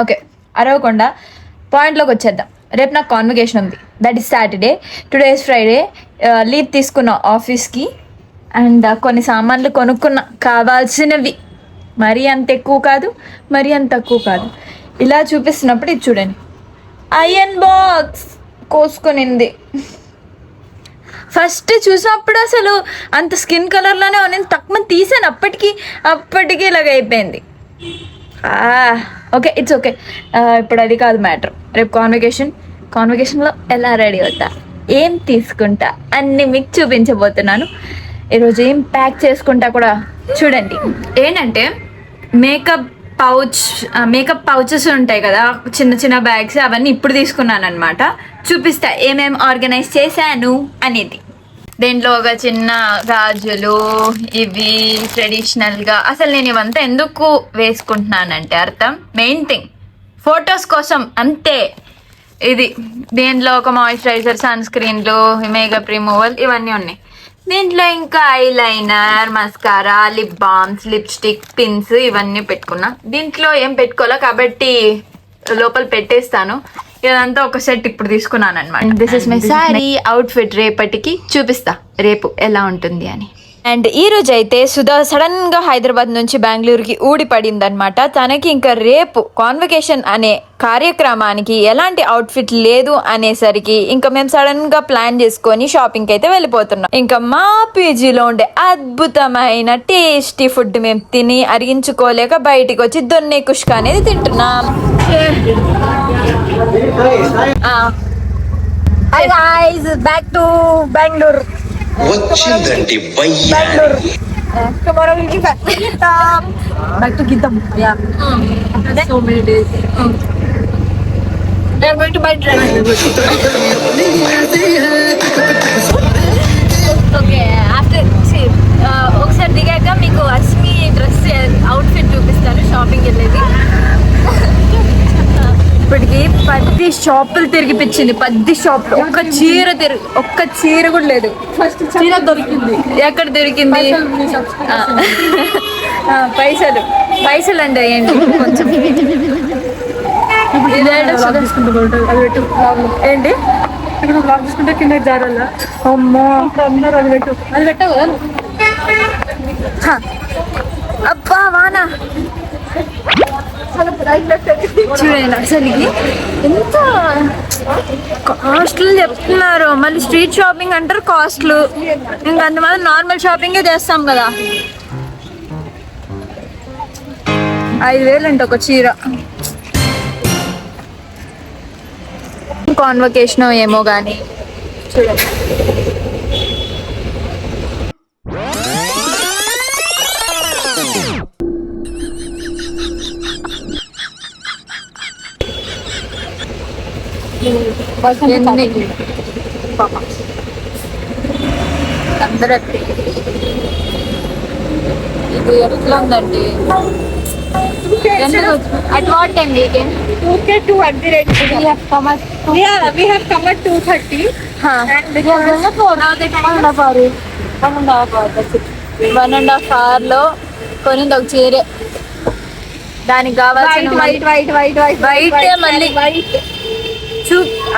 Okay, అరవకుండా పాయింట్లోకి వచ్చేద్దాం. రేపు నాకు కాన్వకేషన్ ఉంది, that is Saturday. Today is Friday. Leave తీసుకున్నా ఆఫీస్కి. అండ్ కొన్ని సామాన్లు కొనుక్కున్నా, కావాల్సినవి. మరీ అంత ఎక్కువ కాదు, మరీ అంత తక్కువ కాదు. ఇలా చూపిస్తున్నప్పుడు ఇది చూడండి, ఐరన్ బాక్స్ కోసుకునింది. ఫస్ట్ చూసినప్పుడు అసలు అంత స్కిన్ కలర్లోనే నేను తక్కువ తీసాను, అప్పటికి ఇలాగ అయిపోయింది. Okay, it's okay. ఇప్పుడు అది కాదు మ్యాటర్. రేపు కాన్వకేషన్లో ఎలా రెడీ అవుతా, ఏం తీసుకుంటా అన్నీ మీకు చూపించబోతున్నాను. ఈరోజు ఏం ప్యాక్ చేసుకుంటా కూడా చూడండి. ఏంటంటే మేకప్ పౌచెస్ ఉంటాయి కదా, చిన్న చిన్న బ్యాగ్స్, అవన్నీ ఇప్పుడు తీసుకున్నాను అనమాట. చూపిస్తా ఏమేమి ఆర్గనైజ్ చేశాను అనేది. దీంట్లో ఒక చిన్న గాజులు, ఇవి ట్రెడిషనల్గా. అసలు నేను ఇవంతా ఎందుకు వేసుకుంటున్నానంటే అర్థం, మెయిన్ థింగ్ ఫొటోస్ కోసం అంతే. ఇది దీంట్లో ఒక మాయిశ్చరైజర్, సన్ స్క్రీన్లు, మేకప్ రిమూవల్ ఇవన్నీ ఉన్నాయి. దీంట్లో ఇంకా eyeliner, mascara, lip balms, lipstick, pins ఇవన్నీ పెట్టుకున్నా. దీంట్లో ఏం పెట్టుకోలే కాబట్టి లోపల పెట్టేస్తాను. ఇదంతా ఒక సెట్ ఇప్పుడు తీసుకున్నాను అనమాట. This is my sorry outfit. రేపటికి చూపిస్తా రేపు ఎలా ఉంటుంది అని. అండ్ ఈ రోజు అయితే సుధా సడన్ గా హైదరాబాద్ నుంచి బెంగళూరుకి ఊడి పడింది అనమాట. తనకి ఇంకా రేపు కాన్వకేషన్ అనే కార్యక్రమానికి ఎలాంటి అవుట్ఫిట్ లేదు అనేసరికి ఇంకా మేము సడన్ గా ప్లాన్ చేసుకొని షాపింగ్ అయితే వెళ్ళిపోతున్నాం. ఇంకా మా పీజీలో ఉండే అద్భుతమైన టేస్టీ ఫుడ్ మేము తిని అరిగించుకోలేక బయటికి వచ్చి దొన్నే కుష్క అనేది తింటున్నాం. Hi guys, back to Bengaluru. వచ్చిందండి Tomorrow we'll be back to Githam. Yeah. So many days. We are going to buy dress. Okay. After see, ఒకసారి దిగాక మీకు అస్మి డ్రెస్ అవుట్ఫిట్ చూపిస్తాను షాపింగ్ వెళ్ళేది. ఇప్పటికి 10 షాపులు తిరిగిపించింది. 10 షాపులు, ఒక్క చీర కూడా లేదు. ఫస్ట్ చీర దొరికింది. ఎక్కడ దొరికింది? పైసలు అంటే ఏంటి కొంచెం ఏంటి ఇప్పుడు బ్లాగ్ తీసుకుంటే కింద జారాల. అమ్మో అందరూ అది పెట్టావు కదా. అబ్బా వానా చూడండి, అసలు ఎంత కాస్ట్లు చెప్తున్నారు. మళ్ళీ స్ట్రీట్ షాపింగ్ అంటారు కాస్ట్లు. ఇంకా అంతమంది నార్మల్ షాపింగే చేస్తాం కదా. 5,000 అంట ఒక చీర. కాన్వకేషన్ ఏమో కానీ చూడండి. అందరూ ఇది ఎట్లా ఉందండి? At what time we came? 2:02 at the rate. We have come at 2:30. And now they come 1.5 hour లో కొనింది ఒక చీరే. దానికి కావాల్సిన వైట్ మళ్ళీ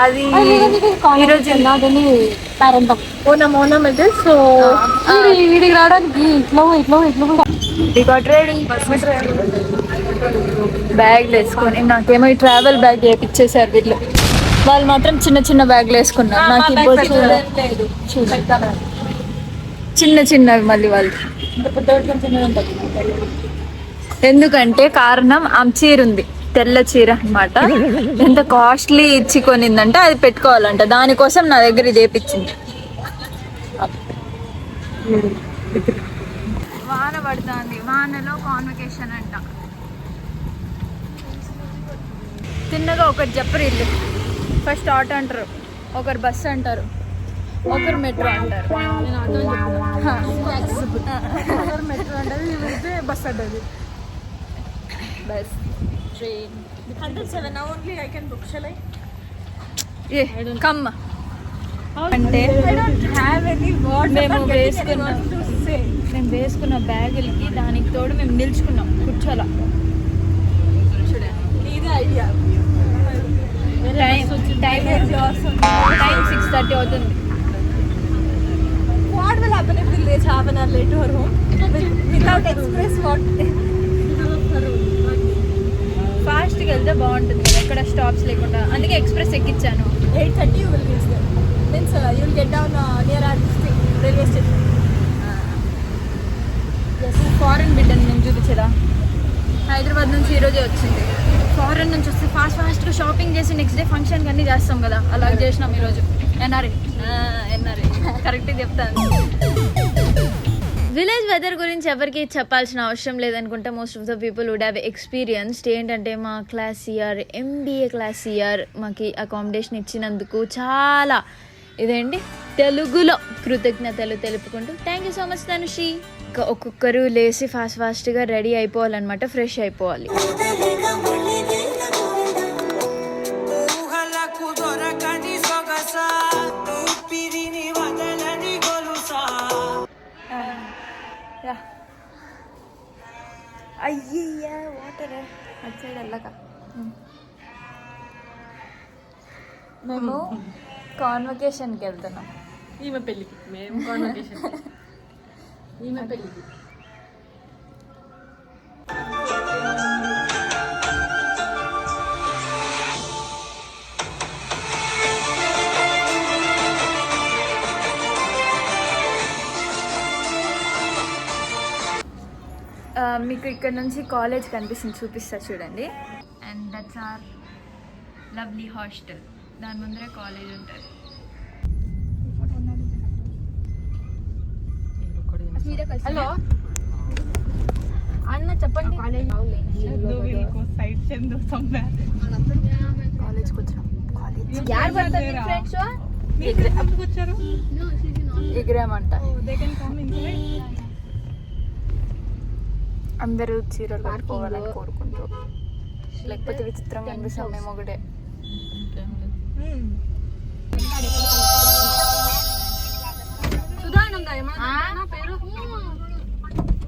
అది ఈరోజు ఓనం అయితే. సో వీడికి రావడానికి ఇట్లా రెడీ బ్యాగ్లు వేసుకొని. నాకేమో ఈ ట్రావెల్ బ్యాగ్ వేయించేసారు వీళ్ళు. వాళ్ళు మాత్రం చిన్న చిన్న బ్యాగ్లు వేసుకున్నారు. నాకు చిన్నవి మళ్ళీ వాళ్ళు. ఎందుకంటే కారణం ఆమె చీర ఉంది, తెల్ల చీర అన్నమాట. ఎంత కాస్ట్లీ ఇచ్చి కొనిందంటే అది పెట్టుకోవాలంట. దానికోసం నా దగ్గర ఇది వేపించింది. వాన పడుతుంది, వానలో కాన్వకేషన్ అంట. చిన్నగా ఒకటి చెప్పరు ఇల్లు. ఫస్ట్ ఆటో అంటారు, ఒకరు బస్సు అంటారు, ఒకరు మెట్రో అంటారు. మెట్రో అంటది, బస్ అంటది. Bus, train. 107 only I can book. Shall I? Come. అంటే మేము వేసుకున్న బ్యాగులకి దానికి తోడు మేము నిల్చుకున్నాం కూర్చోలా. చూడండి, టైం 6:30 అవుతుంది. What will happen if we reach half an hour late to her home without express? What? ఫాస్ట్గా వెళ్తే బాగుంటుంది కదా, ఎక్కడ స్టాప్స్ లేకుండా. అందుకే express ఎక్కించాను. 8:30 you will reach there. Means you will get down near our railway station. Foreign బిడ్డని నేను చూపించదా, హైదరాబాద్ నుంచి ఈరోజే వచ్చింది. ఫారెన్ నుంచి వస్తే ఫాస్ట్గా షాపింగ్ చేసి నెక్స్ట్ డే ఫంక్షన్కి అన్నీ చేస్తాం కదా, అలా చేసినాం ఈరోజు. ఎన్ఆర్ఐ కరెక్ట్గా చెప్తాను. విలేజ్ వెదర్ గురించి ఎవరికి చెప్పాల్సిన అవసరం లేదనుకుంటా. Most of the people would have experienced. ఏంటంటే మా class year, MBA class year మాకు అకామిడేషన్ ఇచ్చినందుకు చాలా ఇదేంటి తెలుగులో కృతజ్ఞతలు తెలుపుకుంటూ thank you so much Dhanushi. ఒక్కొక్కరు లేచి ఫాస్ట్గా రెడీ అయిపోవాలన్నమాట, ఫ్రెష్ అయిపోవాలి. అయ్యయ్యా వాటర్ అటు సైడ్ వెళ్ళక. మేము కాన్వకేషన్కి వెళ్తున్నాం. ఈమె పెళ్ళికి మేము కాన్వకేషన్. ఈమె పెళ్ళికి మీకు ఇక్కడ నుంచి కాలేజ్ కనిపిస్తుంది, చూపిస్తా చూడండి. And that's our lovely hostel. దాని ముందరే కాలేజ్ ఉంటుంది. హలో అన్న చెప్పండి. కాలేజ్కి వచ్చాం. ఎగ్రామంట. అందరూ చీరలు కట్టుకోవాలని కోరుకుంటారు, లేకపోతే విచిత్రంగా అనిపిస్తాం మేము ఒకటే.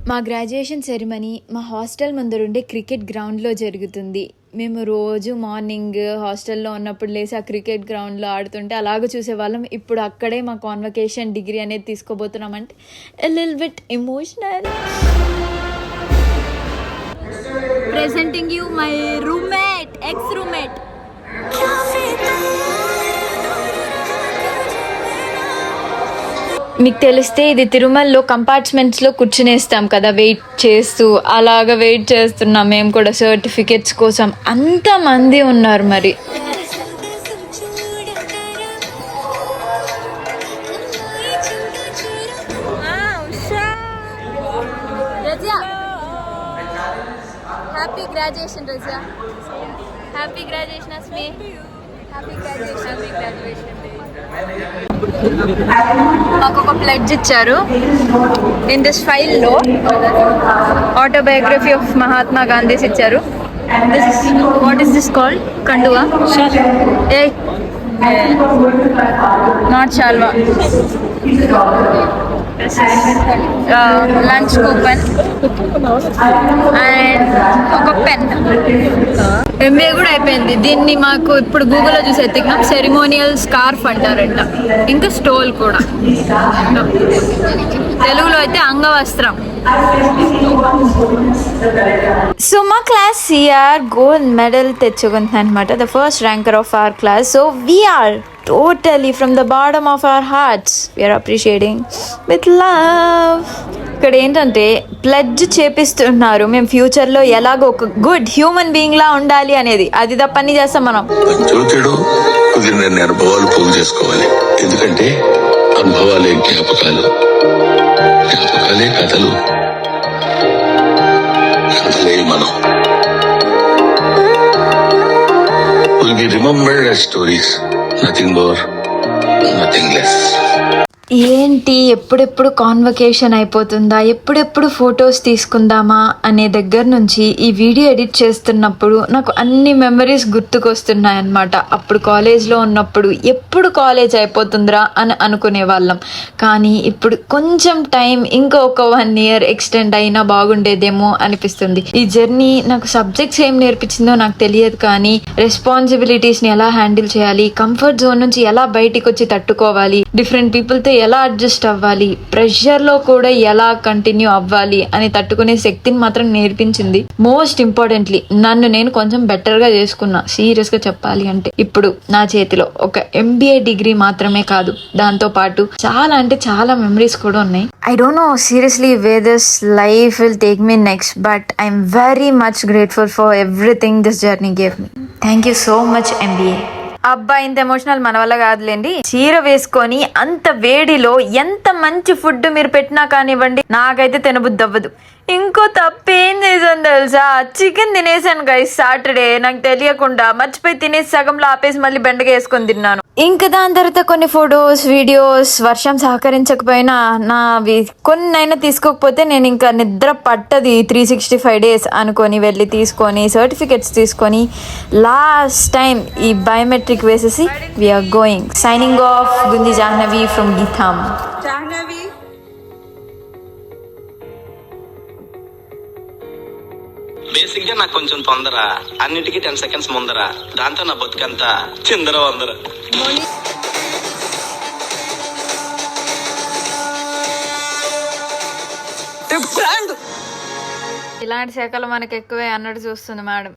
మా గ్రాడ్యుయేషన్ సెరమనీ మా హాస్టల్ ముందరుండే క్రికెట్ గ్రౌండ్లో జరుగుతుంది. మేము రోజు మార్నింగ్ హాస్టల్లో ఉన్నప్పుడు లేసి ఆ క్రికెట్ గ్రౌండ్లో ఆడుతుంటే అలాగ చూసేవాళ్ళం. ఇప్పుడు అక్కడే మా కాన్వకేషన్ డిగ్రీ అనేది తీసుకోబోతున్నామంటే a little bit emotional. Presenting you my roommate, ex-roommate. మీకు తెలిస్తే ఇది తిరుమలలో కంపార్ట్మెంట్స్లో కూర్చునేస్తాం కదా వెయిట్ చేస్తూ, అలాగా వెయిట్ చేస్తున్నాం మేము కూడా సర్టిఫికెట్స్ కోసం. అంతమంది ఉన్నారు మరి. Happy graduation Raza. Happy graduation Asmi. Happy graduation. మాకు ఒక ప్లెడ్జ్ ఇచ్చారు. ఇన్ దిస్ ఫైల్లో ఆటోబయోగ్రఫీ ఆఫ్ మహాత్మా గాంధీస్ ఇచ్చారు. What is this called? కండువా? ఏ నాట్ షాల్వా. లంచ్ కూపన్ అండ్ ఒక పెన్. ఎంబీఏ కూడా అయిపోయింది. దీన్ని మాకు ఇప్పుడు గూగుల్లో చూసి ఎత్తికినాం. సెరిమోనియల్ స్కార్ఫ్ అంటారంట, ఇంకా స్టోల్ కూడా. తెలుగులో అయితే అంగవస్త్రం. సో మా క్లాస్ సిఆర్ గోల్డ్ మెడల్ తెచ్చుకుంది అనమాట, the first ranker of our class. So we are totally from the bottom of our hearts we are appreciating with love. ఇక్కడ ఏంటంటే ప్లెడ్జ్ చేపిస్తున్నారు మేము ఫ్యూచర్లో ఎలాగో ఒక గుడ్ హ్యూమన్ బీయింగ్ లా ఉండాలి అనేది. అది తప్పని చేస్తాం మనం. అనుభవాలు పోగు చేసుకోవాలి, ఎందుకంటే అనుభవాలే జ్ఞాపకాలు, జ్ఞాపకాలే కథలు, కథలే మనం. Will be remembered as stories, nothing more, nothing less. ఏంటి ఎప్పుడెప్పుడు కాన్వకేషన్ అయిపోతుందా, ఎప్పుడెప్పుడు ఫొటోస్ తీసుకుందామా అనే దగ్గర నుంచి ఈ వీడియో ఎడిట్ చేస్తున్నప్పుడు నాకు అన్ని మెమరీస్ గుర్తుకొస్తున్నాయి అన్నమాట. అప్పుడు కాలేజ్లో ఉన్నప్పుడు ఎప్పుడు కాలేజ్ అయిపోతుందిరా అని అనుకునే వాళ్ళం. కానీ ఇప్పుడు కొంచెం టైం ఇంకా ఒక 1 year ఎక్స్టెండ్ అయినా బాగుండేదేమో అనిపిస్తుంది. ఈ జర్నీ నాకు సబ్జెక్ట్స్ ఏం నేర్పించిందో నాకు తెలియదు, కానీ రెస్పాన్సిబిలిటీస్ని ఎలా హ్యాండిల్ చేయాలి, కంఫర్ట్ జోన్ నుంచి ఎలా బయటికి వచ్చి తట్టుకోవాలి, డిఫరెంట్ పీపుల్తో ఎలా అడ్జస్ట్ అవ్వాలి, ప్రెషర్లో కూడా ఎలా కంటిన్యూ అవ్వాలి అని తట్టుకునే శక్తిని మాత్రం నేర్పించింది. మోస్ట్ ఇంపార్టెంట్లీ నన్ను నేను కొంచెం బెటర్గా చేసుకున్నా. సీరియస్గా చెప్పాలి అంటే ఇప్పుడు నా చేతిలో ఒక MBA డిగ్రీ మాత్రమే కాదు, దాంతో పాటు చాలా అంటే చాలా మెమరీస్ కూడా ఉన్నాయి. I don't know seriously where this life will take me next, but I'm very much grateful for everything this journey gave me. Thank you so much MBA. అబ్బా ఇంత ఎమోషనల్ మన వల్ల కాదులేండి. చీర వేసుకొని అంత వేడిలో ఎంత మంచి ఫుడ్ మీరు పెట్టినా కానివ్వండి, నాకైతే తినబుద్ధి అవ్వదు. ఇంకో తప్పేం చేశాను తెలుసా, చికెన్ తినేసాను గైస్ సాటర్డే. నాకు తెలియకుండా మర్చిపోయి తినేసి సగంలో ఆపేసి మళ్ళీ బెండగా వేసుకొని తిన్నాను. ఇంకా దాని తర్వాత కొన్ని ఫొటోస్ వీడియోస్ వర్షం సహకరించకపోయినా నావి కొన్నైనా తీసుకోకపోతే నేను ఇంకా నిద్ర పట్టది 365 days అనుకొని వెళ్ళి తీసుకొని సర్టిఫికెట్స్ తీసుకొని లాస్ట్ టైం ఈ బయోమెట్రిక్ వేసేసి we're going. Signing off Gunji Jahnavi from GITAM. Jahnavi basic గా నాకు కొంచెం తొందర, అన్నిటికీ 10 seconds ముందర, దాంతో నా బతుకంతా చిందర వందర. ఇలాంటి శాఖలు మనకి ఎక్కువే అన్నట్టు చూస్తుంది మేడం.